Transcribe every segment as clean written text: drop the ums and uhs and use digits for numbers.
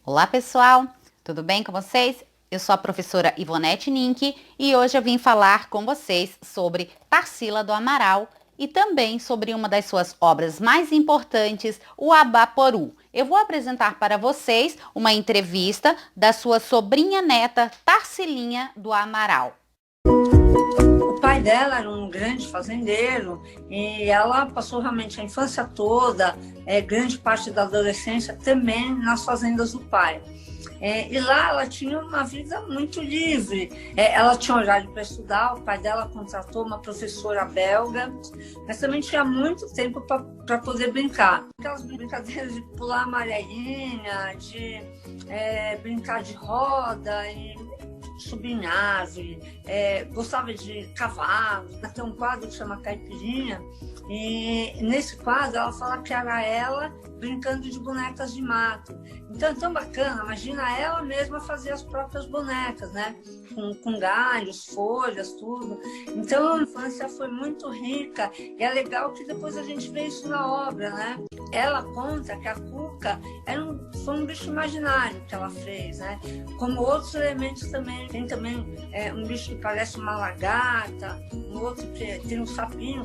Olá pessoal, tudo bem com vocês? Eu sou a professora Ivonete Ninck e hoje eu vim falar com vocês sobre Tarsila do Amaral e também sobre uma das suas obras mais importantes, o Abaporu. Eu vou apresentar para vocês uma entrevista da sua sobrinha neta Tarsilinha do Amaral. O pai dela era um grande fazendeiro e ela passou realmente a infância toda, grande parte da adolescência também nas fazendas do pai. E lá ela tinha uma vida muito livre. Ela tinha horário para estudar, o pai dela contratou uma professora belga, mas também tinha muito tempo para poder brincar. Aquelas brincadeiras de pular amarelinha, de brincar de roda e subir em árvore, gostava de cavalos. Tem um quadro que chama Caipirinha, e nesse quadro ela fala que era ela brincando de bonecas de mato. Então é tão bacana, imagina ela mesma fazer as próprias bonecas, né? Com galhos, folhas, tudo. Então a infância foi muito rica e é legal que depois a gente vê isso na obra, né? Ela conta que a cuca foi um bicho imaginário que ela fez, né? Como outros elementos também. Tem também um bicho que parece uma lagarta, um outro que tem um sapinho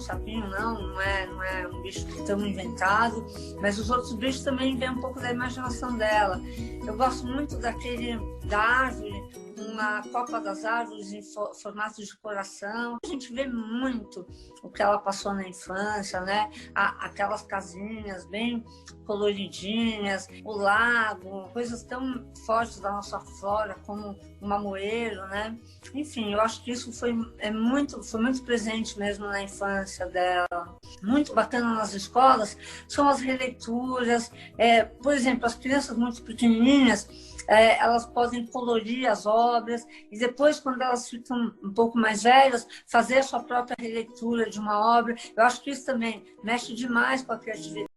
não é um bicho que estamos inventado, mas os outros bichos também vêm um pouco da imaginação dela. Eu gosto muito da árvore, uma copa das árvores em formato de coração. A gente vê muito o que ela passou na infância, né? Aquelas casinhas bem coloridinhas, o lago, coisas tão fortes da nossa flora como o mamoeiro, né? Enfim, eu acho que isso foi muito presente mesmo na infância dela. Muito bacana nas escolas são as releituras. Por exemplo, as crianças muito pequenininhas, elas podem colorir as obras e depois, quando elas ficam um pouco mais velhas, fazer a sua própria releitura de uma obra. Eu acho que isso também mexe demais com a criatividade.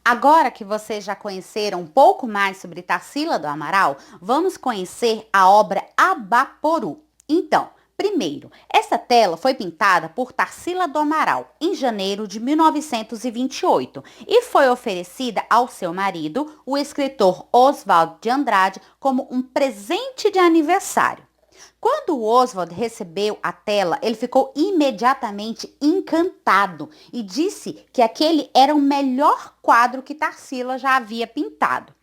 Agora que vocês já conheceram um pouco mais sobre Tarsila do Amaral, vamos conhecer a obra Abaporu. Então, primeiro, essa tela foi pintada por Tarsila do Amaral em janeiro de 1928 e foi oferecida ao seu marido, o escritor Oswald de Andrade, como um presente de aniversário. Quando o Oswald recebeu a tela, ele ficou imediatamente encantado e disse que aquele era o melhor quadro que Tarsila já havia pintado.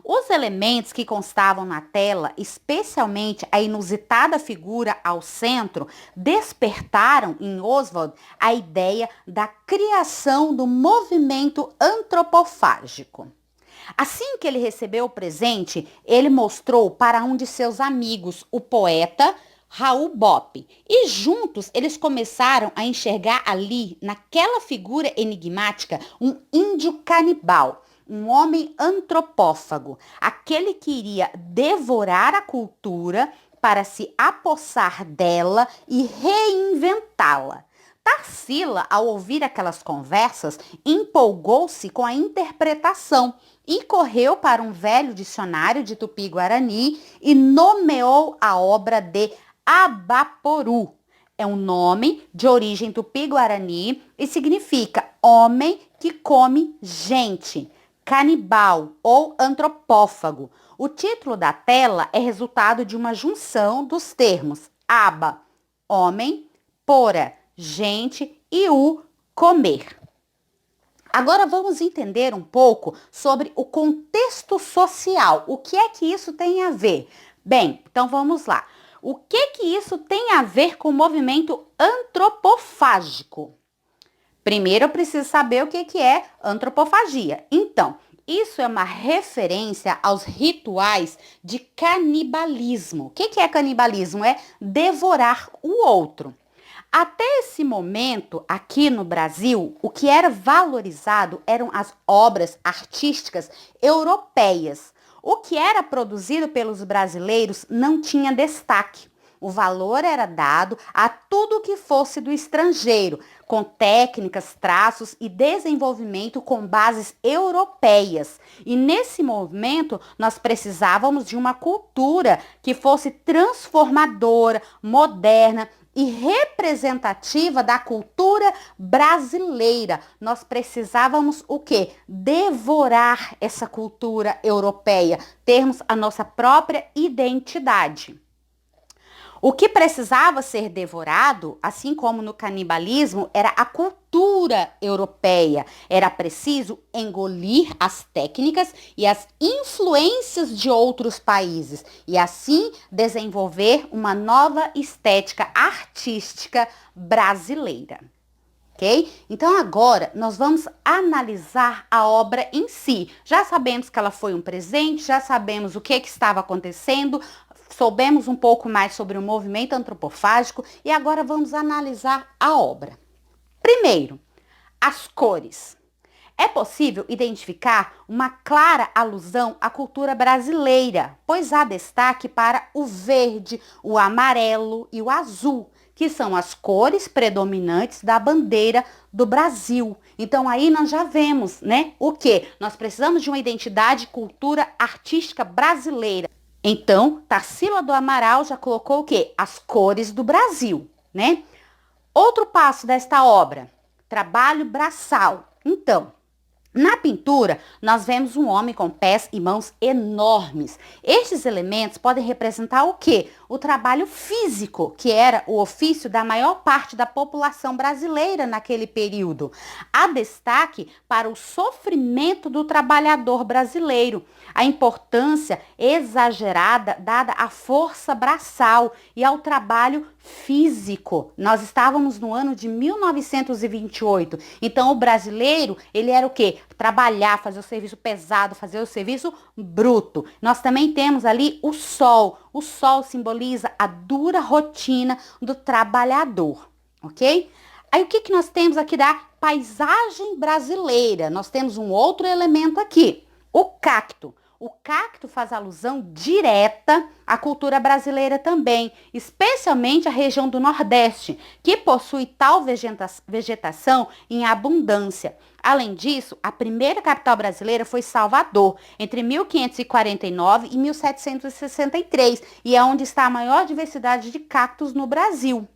Os elementos que constavam na tela, especialmente a inusitada figura ao centro, despertaram em Oswald a ideia da criação do movimento antropofágico. Assim que ele recebeu o presente, ele mostrou para um de seus amigos, o poeta Raul Bopp, e juntos eles começaram a enxergar ali, naquela figura enigmática, um índio canibal, um homem antropófago, aquele que iria devorar a cultura para se apossar dela e reinventá-la. Tarsila, ao ouvir aquelas conversas, empolgou-se com a interpretação e correu para um velho dicionário de Tupi-Guarani e nomeou a obra de Abaporu. É um nome de origem Tupi-Guarani e significa homem que come gente, canibal ou antropófago. O título da tela é resultado de uma junção dos termos aba, homem, pora, gente e o comer. Agora vamos entender um pouco sobre o contexto social. O que é que isso tem a ver? Bem, então vamos lá. O que isso tem a ver com o movimento antropofágico? Primeiro eu preciso saber o que é antropofagia. Então, isso é uma referência aos rituais de canibalismo. O que é canibalismo? É devorar o outro. Até esse momento, aqui no Brasil, o que era valorizado eram as obras artísticas europeias. O que era produzido pelos brasileiros não tinha destaque. O valor era dado a tudo que fosse do estrangeiro, com técnicas, traços e desenvolvimento com bases europeias. E nesse movimento, nós precisávamos de uma cultura que fosse transformadora, moderna e representativa da cultura brasileira. Nós precisávamos o quê? Devorar essa cultura europeia, termos a nossa própria identidade. O que precisava ser devorado, assim como no canibalismo, era a cultura europeia. Era preciso engolir as técnicas e as influências de outros países e assim desenvolver uma nova estética artística brasileira. Ok? Então agora nós vamos analisar a obra em si. Já sabemos que ela foi um presente, já sabemos o que estava acontecendo, soubemos um pouco mais sobre o movimento antropofágico e agora vamos analisar a obra. Primeiro, as cores. É possível identificar uma clara alusão à cultura brasileira, pois há destaque para o verde, o amarelo e o azul, que são as cores predominantes da bandeira do Brasil. Então aí nós já vemos, né, o que? Nós precisamos de uma identidade e cultura artística brasileira. Então, Tarsila do Amaral já colocou o quê? As cores do Brasil, né? Outro passo desta obra, trabalho braçal. Então, na pintura, nós vemos um homem com pés e mãos enormes. Estes elementos podem representar o quê? O trabalho físico, que era o ofício da maior parte da população brasileira naquele período. Há destaque para o sofrimento do trabalhador brasileiro, a importância exagerada dada à força braçal e ao trabalho físico. Nós estávamos no ano de 1928, então o brasileiro, ele era o quê? Trabalhar, fazer o serviço pesado, fazer o serviço bruto. Nós também temos ali o sol. O sol simboliza a dura rotina do trabalhador, ok? Aí o que nós temos aqui da paisagem brasileira? Nós temos um outro elemento aqui, o cacto. O cacto faz alusão direta à cultura brasileira também, especialmente a região do Nordeste, que possui tal vegetação em abundância. Além disso, a primeira capital brasileira foi Salvador, entre 1549 e 1763, e é onde está a maior diversidade de cactos no Brasil.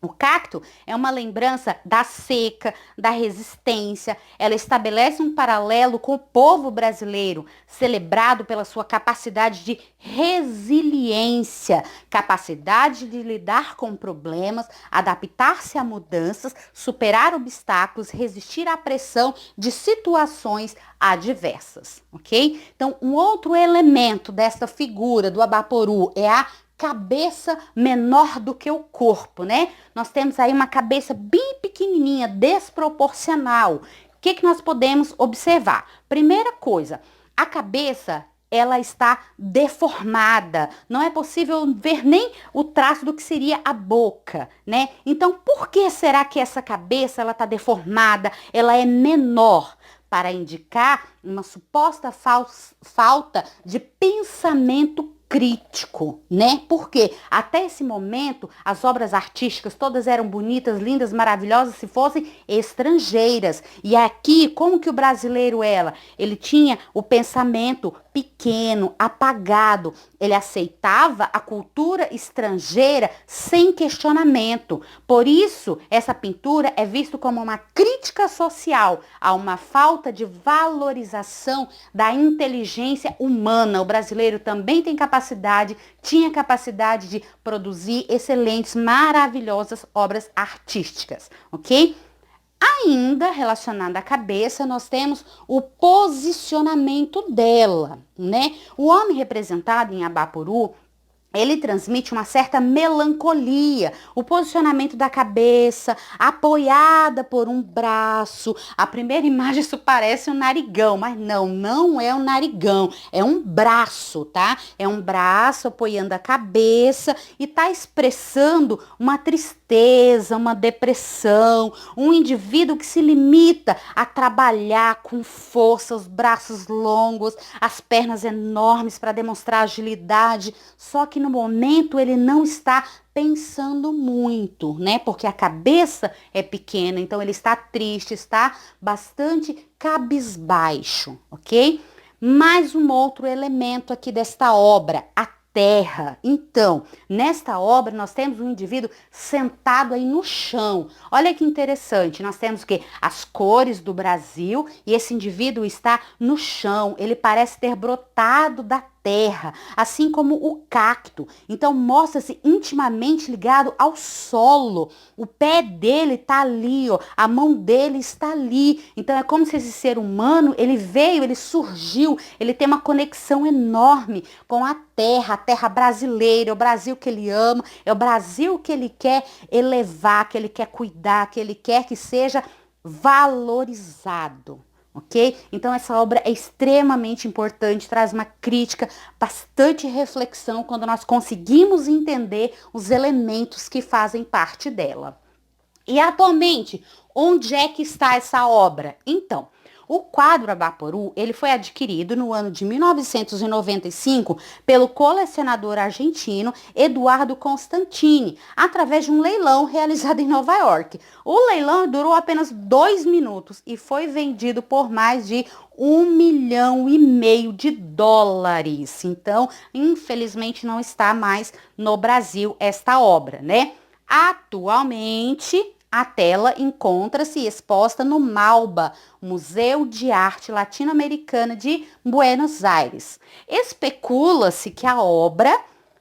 O cacto é uma lembrança da seca, da resistência. Ela estabelece um paralelo com o povo brasileiro, celebrado pela sua capacidade de resiliência, capacidade de lidar com problemas, adaptar-se a mudanças, superar obstáculos, resistir à pressão de situações adversas, ok? Então, um outro elemento desta figura do Abaporu é a cabeça menor do que o corpo, né? Nós temos aí uma cabeça bem pequenininha, desproporcional. O que nós podemos observar? Primeira coisa, a cabeça, ela está deformada. Não é possível ver nem o traço do que seria a boca, né? Então, por que será que essa cabeça, ela está deformada? Ela é menor, para indicar uma suposta falta de pensamento crítico, né? Porque até esse momento as obras artísticas todas eram bonitas, lindas, maravilhosas se fossem estrangeiras. E aqui, como que o brasileiro ele tinha o pensamento pequeno, apagado. Ele aceitava a cultura estrangeira sem questionamento. Por isso, essa pintura é vista como uma crítica social a uma falta de valorização da inteligência humana. O brasileiro também tinha capacidade de produzir excelentes, maravilhosas obras artísticas, ok? Ainda relacionada à cabeça, nós temos o posicionamento dela, né? O homem representado em Abaporu, ele transmite uma certa melancolia, o posicionamento da cabeça, apoiada por um braço. A primeira imagem isso parece um narigão, mas não é um narigão, é um braço, tá? É um braço apoiando a cabeça e tá expressando uma tristeza tristeza, uma depressão, um indivíduo que se limita a trabalhar com força, os braços longos, as pernas enormes para demonstrar agilidade, só que no momento ele não está pensando muito, né? Porque a cabeça é pequena, então ele está triste, está bastante cabisbaixo, ok? Mais um outro elemento aqui desta obra, a terra. Então, nesta obra nós temos um indivíduo sentado aí no chão. Olha que interessante, nós temos que as cores do Brasil e esse indivíduo está no chão. Ele parece ter brotado da terra, assim como o cacto. Então mostra-se intimamente ligado ao solo. O pé dele está ali, ó, a mão dele está ali. Então é como se esse ser humano, ele veio, ele surgiu, ele tem uma conexão enorme com a terra brasileira, é o Brasil que ele ama, é o Brasil que ele quer elevar, que ele quer cuidar, que ele quer que seja valorizado. Ok? Então essa obra é extremamente importante, traz uma crítica, bastante reflexão quando nós conseguimos entender os elementos que fazem parte dela. E atualmente, onde é que está essa obra? Então, o quadro Abaporu, ele foi adquirido no ano de 1995 pelo colecionador argentino Eduardo Constantini, através de um leilão realizado em Nova York. O leilão durou apenas 2 minutos e foi vendido por mais de US$ 1,5 milhão. Então, infelizmente, não está mais no Brasil esta obra, né? Atualmente, a tela encontra-se exposta no MALBA, Museu de Arte Latino-Americana de Buenos Aires. Especula-se que a obra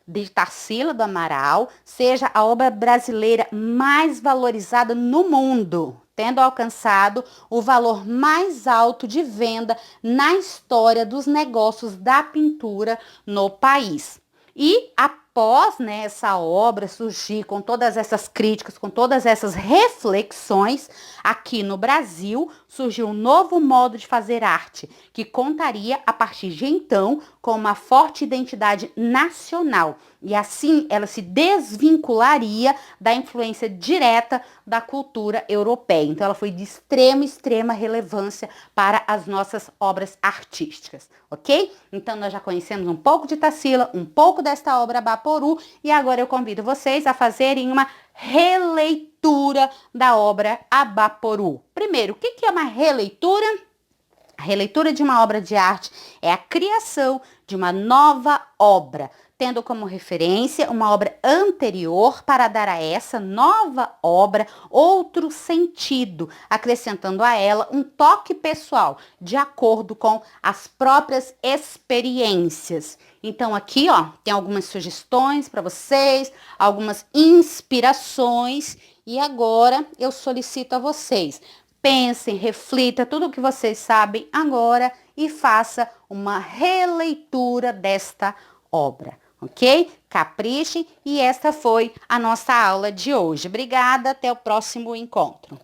de Tarsila do Amaral seja a obra brasileira mais valorizada no mundo, tendo alcançado o valor mais alto de venda na história dos negócios da pintura no país. E após, né, essa obra surgir com todas essas críticas, com todas essas reflexões, aqui no Brasil surgiu um novo modo de fazer arte, que contaria, a partir de então, com uma forte identidade nacional. E assim ela se desvincularia da influência direta da cultura europeia. Então ela foi de extrema relevância para as nossas obras artísticas, ok? Então nós já conhecemos um pouco de Tarsila, um pouco desta obra Abaporu, e agora eu convido vocês a fazerem uma releitura da obra Abaporu. Primeiro, o que é uma releitura? A releitura de uma obra de arte é a criação de uma nova obra, tendo como referência uma obra anterior para dar a essa nova obra outro sentido, acrescentando a ela um toque pessoal, de acordo com as próprias experiências. Então aqui, ó, tem algumas sugestões para vocês, algumas inspirações, e agora eu solicito a vocês: pensem, reflita tudo o que vocês sabem agora e faça uma releitura desta obra, ok? Caprichem, e esta foi a nossa aula de hoje. Obrigada, até o próximo encontro.